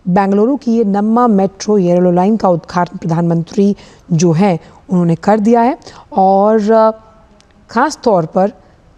बेंगलुरु की ये नम्मा metro yellow line का उद्घाटन प्रधानमंत्री जो हैं उन्होंने कर दिया है और ख़ास तौर पर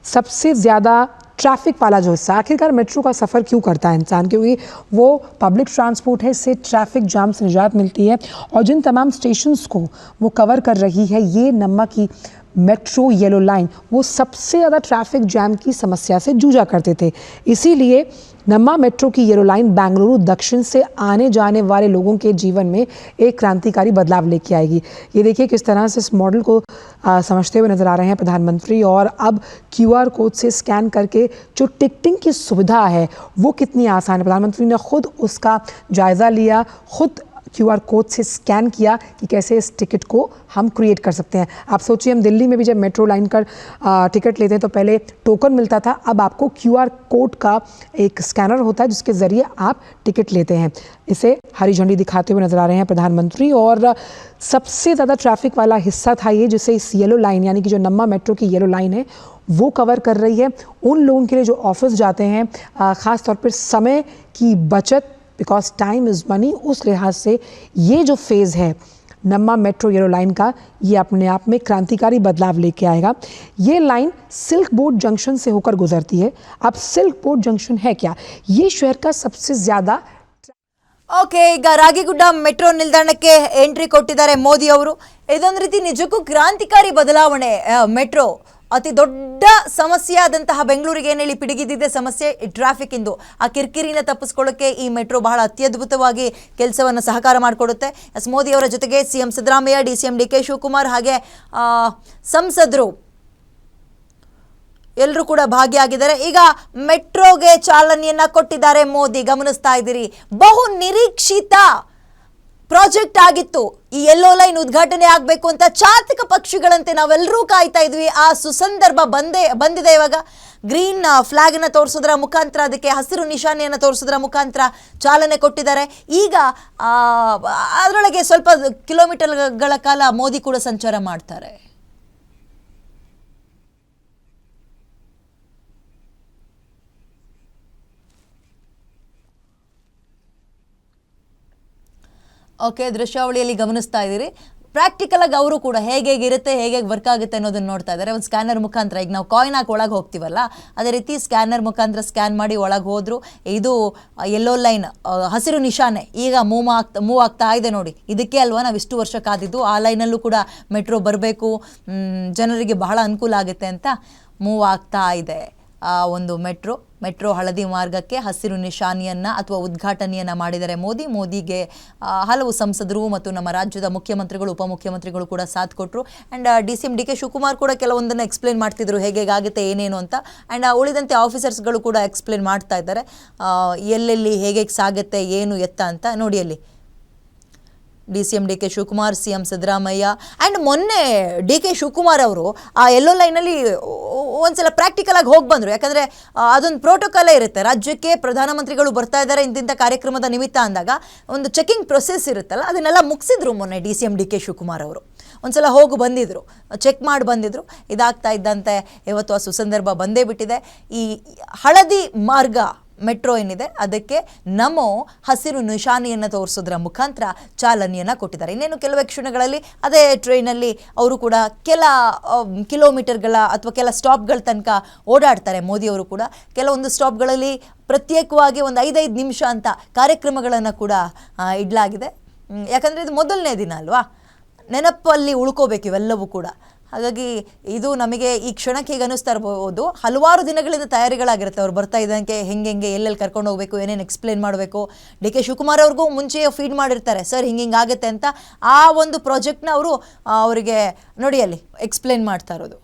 सबसे ज़्यादा ट्रैफिक वाला जो हिस्सा, आखिरकार मेट्रो का सफ़र क्यों करता है इंसान, क्योंकि वो पब्लिक ट्रांसपोर्ट है, इससे ट्रैफिक जाम से निजात मिलती है और जिन तमाम स्टेशंस को वो कवर कर रही है ये नम्मा की मेट्रो येलो लाइन, वो सबसे ज़्यादा ट्रैफिक जैम की समस्या से जूझा करते थे। इसीलिए नम्मा मेट्रो की येलो लाइन बेंगलुरु दक्षिण से आने जाने वाले लोगों के जीवन में एक क्रांतिकारी बदलाव लेके आएगी। ये देखिए किस तरह से इस मॉडल को समझते हुए नज़र आ रहे हैं प्रधानमंत्री, और अब QR कोड से स्कैन करके जो टिकटिंग की सुविधा है वो कितनी आसान है। प्रधानमंत्री ने खुद उसका जायज़ा लिया, खुद QR कोड से स्कैन किया कि कैसे इस टिकट को हम क्रिएट कर सकते हैं। आप सोचिए, हम दिल्ली में भी जब मेट्रो लाइन का टिकट लेते हैं तो पहले टोकन मिलता था, अब आपको QR कोड का एक स्कैनर होता है जिसके ज़रिए आप टिकट लेते हैं। इसे हरी झंडी दिखाते हुए नज़र आ रहे हैं प्रधानमंत्री। और सबसे ज़्यादा ट्रैफिक वाला हिस्सा था ये जिसे इस येलो लाइन यानी कि जो नम्मा मेट्रो की येलो लाइन है वो कवर कर रही है। उन लोगों के लिए जो ऑफिस जाते हैं, ख़ास तौर पर समय की बचत, बिकॉज टाइम इज़ मनी, उस लिहाज से ये जो फेज़ है नम्मा मेट्रो येलो लाइन का, ये अपने आप में क्रांतिकारी बदलाव लेके आएगा। ये लाइन सिल्क बोर्ड जंक्शन से होकर गुजरती है। अब सिल्क बोर्ड जंक्शन है क्या? ये शहर का सबसे ज़्यादा ಓಕೆ, ಈಗ ರಾಗಿಗುಡ್ಡ ಮೆಟ್ರೋ ನಿಲ್ದಾಣಕ್ಕೆ ಎಂಟ್ರಿ ಕೊಟ್ಟಿದ್ದಾರೆ ಮೋದಿ ಅವರು. ಇದೊಂದು ರೀತಿ ನಿಜಕ್ಕೂ ಕ್ರಾಂತಿಕಾರಿ ಬದಲಾವಣೆ. ಮೆಟ್ರೋ ಅತಿ ದೊಡ್ಡ ಸಮಸ್ಯೆ ಆದಂತಹ ಬೆಂಗಳೂರಿಗೆ ಏನು ಹೇಳಿ ಪಿಡಿಗಿದ್ದಿದೆ ಸಮಸ್ಯೆ ಟ್ರಾಫಿಕ್ ಇಂದು, ಆ ಕಿರಿಕಿರಿನ ತಪ್ಪಿಸ್ಕೊಳ್ಳೋಕ್ಕೆ ಈ ಮೆಟ್ರೋ ಬಹಳ ಅತ್ಯದ್ಭುತವಾಗಿ ಕೆಲಸವನ್ನು ಸಹಕಾರ ಮಾಡಿಕೊಡುತ್ತೆ. ಎಸ್ ಮೋದಿ ಅವರ ಜೊತೆಗೆ CM Siddaramaiah, DCM DK Shivakumar ಹಾಗೆ ಸಂಸದರು ಎಲ್ಲರೂ ಕೂಡ ಭಾಗಿಯಾಗಿದ್ದಾರೆ. ಈಗ ಮೆಟ್ರೋಗೆ ಚಾಲನೆಯನ್ನ ಕೊಟ್ಟಿದ್ದಾರೆ ಮೋದಿ. ಗಮನಿಸ್ತಾ ಇದ್ದೀರಿ, ಬಹು ನಿರೀಕ್ಷಿತ ಪ್ರಾಜೆಕ್ಟ್ ಆಗಿತ್ತು. ಈ ಯೆಲ್ಲೋ ಲೈನ್ ಉದ್ಘಾಟನೆ ಆಗಬೇಕು ಅಂತ ಚಾತಕ ಪಕ್ಷಿಗಳಂತೆ ನಾವೆಲ್ಲರೂ ಕಾಯ್ತಾ ಇದ್ವಿ. ಆ ಸುಸಂದರ್ಭ ಬಂದಿದೆ. ಇವಾಗ ಗ್ರೀನ್ ಫ್ಲಾಗ್ ಅನ್ನು ತೋರಿಸೋದ್ರ ಮುಖಾಂತರ, ಅದಕ್ಕೆ ಹಸಿರು ನಿಶಾನೆಯನ್ನು ತೋರಿಸೋದ್ರ ಮುಖಾಂತರ ಚಾಲನೆ ಕೊಟ್ಟಿದ್ದಾರೆ. ಈಗ ಅದರೊಳಗೆ ಸ್ವಲ್ಪ ಕಿಲೋಮೀಟರ್ಗಳ ಕಾಲ ಮೋದಿ ಕೂಡ ಸಂಚಾರ ಮಾಡ್ತಾರೆ. ಓಕೆ, ದೃಶ್ಯಾವಳಿಯಲ್ಲಿ ಗಮನಿಸ್ತಾ ಇದ್ದೀರಿ. ಪ್ರಾಕ್ಟಿಕಲ್ ಆಗಿ ಅವರು ಕೂಡ ಹೇಗಿರುತ್ತೆ, ಹೇಗೆ ವರ್ಕ್ ಆಗುತ್ತೆ ಅನ್ನೋದನ್ನ ನೋಡ್ತಾ ಇದ್ದಾರೆ. ಒಂದು ಸ್ಕ್ಯಾನರ್ ಮುಖಾಂತರ, ಈಗ ನಾವು ಕಾಯಿನ್ ಹಾಕಿ ಒಳಗೆ ಹೋಗ್ತೀವಲ್ಲ ಅದೇ ರೀತಿ ಸ್ಕ್ಯಾನರ್ ಮುಖಾಂತರ ಸ್ಕ್ಯಾನ್ ಮಾಡಿ ಒಳಗೆ ಹೋದ್ರು. ಇದು ಯೆಲ್ಲೋ ಲೈನ್, ಹಸಿರು ನಿಶಾನೆ ಈಗ ಮೂವ್ ಆಗ್ತಾ ಇದೆ ನೋಡಿ. ಇದಕ್ಕೆ ಅಲ್ವಾ ನಾವು ಇಷ್ಟು ವರ್ಷ ಕಾದಿದ್ದು. ಆ ಲೈನಲ್ಲೂ ಕೂಡ ಮೆಟ್ರೋ ಬರಬೇಕು, ಜನರಿಗೆ ಬಹಳ ಅನುಕೂಲ ಆಗುತ್ತೆ ಅಂತ ಮೂವ್ ಆಗ್ತಾ ಇದೆ ಒಂದು ಮೆಟ್ರೋ ಹಳದಿ ಮಾರ್ಗಕ್ಕೆ ಹಸಿರು ನಿಶಾನೆಯನ್ನು ಅಥವಾ ಉದ್ಘಾಟನೆಯನ್ನು ಮಾಡಿದ್ದಾರೆ ಮೋದಿಗೆ ಹಲವು ಸಂಸದರು ಮತ್ತು ನಮ್ಮ ರಾಜ್ಯದ ಮುಖ್ಯಮಂತ್ರಿಗಳು, ಉಪಮುಖ್ಯಮಂತ್ರಿಗಳು ಕೂಡ ಸಾಥ್ ಕೊಟ್ಟರು. ಆ್ಯಂಡ್ DCM DK ಶಿವಕುಮಾರ್ ಕೂಡ ಕೆಲವೊಂದನ್ನು ಎಕ್ಸ್ಪ್ಲೇನ್ ಮಾಡ್ತಿದ್ರು ಹೇಗಾಗುತ್ತೆ ಏನೇನು ಅಂತ. ಆ್ಯಂಡ್ ಉಳಿದಂತೆ ಆಫೀಸರ್ಸ್ಗಳು ಕೂಡ ಎಕ್ಸ್ಪ್ಲೇನ್ ಮಾಡ್ತಾ ಇದ್ದಾರೆ ಎಲ್ಲೆಲ್ಲಿ ಹೇಗೆ ಸಾಗುತ್ತೆ ಏನು ಎತ್ತ ಅಂತ. ನೋಡಿ ಅಲ್ಲಿ DCM DK Shivakumar, CM Siddaramaiah. And ಮೊನ್ನೆ DK ಶಿವಕುಮಾರ್ ಅವರು ಆ ಯೆಲ್ಲೋ ಲೈನಲ್ಲಿ ಒಂದ್ಸಲ ಪ್ರಾಕ್ಟಿಕಲ್ ಆಗಿ ಹೋಗಿ ಬಂದರು. ಯಾಕಂದರೆ ಅದೊಂದು ಪ್ರೋಟೋಕಾಲೇ ಇರುತ್ತೆ. ರಾಜ್ಯಕ್ಕೆ ಪ್ರಧಾನಮಂತ್ರಿಗಳು ಬರ್ತಾ ಇದ್ದಾರೆ ಇಂತಿಂಥ ಕಾರ್ಯಕ್ರಮದ ನಿಮಿತ್ತ ಅಂದಾಗ ಒಂದು ಚೆಕಿಂಗ್ ಪ್ರೊಸೆಸ್ ಇರುತ್ತಲ್ಲ, ಅದನ್ನೆಲ್ಲ ಮುಗಿಸಿದ್ರು ಮೊನ್ನೆ DCM DK ಶಿವಕುಮಾರ್ ಅವರು. ಒಂದ್ಸಲ ಹೋಗಿ ಬಂದಿದ್ರು, ಚೆಕ್ ಮಾಡಿ ಬಂದಿದ್ರು. ಇದಾಗ್ತಾ ಇದ್ದಂತೆ ಇವತ್ತು ಆ ಸುಸಂದರ್ಭ ಬಂದೇ ಬಿಟ್ಟಿದೆ. ಈ ಹಳದಿ ಮಾರ್ಗ ಮೆಟ್ರೋ ಏನಿದೆ ಅದಕ್ಕೆ ನಮೋ ಹಸಿರು ನಿಶಾನೆಯನ್ನು ತೋರಿಸೋದ್ರ ಮುಖಾಂತರ ಚಾಲನೆಯನ್ನು ಕೊಟ್ಟಿದ್ದಾರೆ. ಇನ್ನೇನು ಕೆಲವೇ ಕ್ಷಣಗಳಲ್ಲಿ ಅದೇ ಟ್ರೈನಲ್ಲಿ ಅವರು ಕೂಡ ಕೆಲ ಕಿಲೋಮೀಟರ್ಗಳ ಅಥವಾ ಕೆಲ ಸ್ಟಾಪ್ಗಳ ತನಕ ಓಡಾಡ್ತಾರೆ ಮೋದಿಯವರು ಕೂಡ. ಕೆಲವೊಂದು ಸ್ಟಾಪ್ಗಳಲ್ಲಿ ಪ್ರತ್ಯೇಕವಾಗಿ ಒಂದು 5-5 ನಿಮಿಷ ಅಂತ ಕಾರ್ಯಕ್ರಮಗಳನ್ನು ಕೂಡ ಇಡಲಾಗಿದೆ. ಯಾಕಂದರೆ ಇದು ಮೊದಲನೇ ದಿನ ಅಲ್ವಾ, ನೆನಪಲ್ಲಿ ಉಳ್ಕೋಬೇಕು ಇವೆಲ್ಲವೂ ಕೂಡ. ಹಾಗಾಗಿ ಇದು ನಮಗೆ ಈ ಕ್ಷಣಕ್ಕೆ ಹೇಗೆ ಅನ್ನಿಸ್ತಾ ಇರ್ಬೋದು, ಹಲವಾರು ದಿನಗಳಿಂದ ತಯಾರಿಗಳಾಗಿರುತ್ತೆ. ಅವ್ರು ಬರ್ತಾ ಇದ್ದಂಗೆ ಹೆಂಗೆ ಎಲ್ಲೆಲ್ಲಿ ಕರ್ಕೊಂಡು ಹೋಗಬೇಕು, ಏನೇನು ಎಕ್ಸ್ಪ್ಲೇನ್ ಮಾಡಬೇಕು. DK ಶಿವಕುಮಾರ್ ಅವ್ರಿಗೂ ಮುಂಚೆಯೇ ಫೀಡ್ ಮಾಡಿರ್ತಾರೆ, ಸರ್ ಹಿಂಗೆ ಆಗುತ್ತೆ ಅಂತ. ಆ ಒಂದು ಪ್ರಾಜೆಕ್ಟ್ನ ಅವರು ಅವರಿಗೆ ನೋಡಿ ಅಲ್ಲಿ ಎಕ್ಸ್ಪ್ಲೇನ್ ಮಾಡ್ತಾ ಇರೋದು.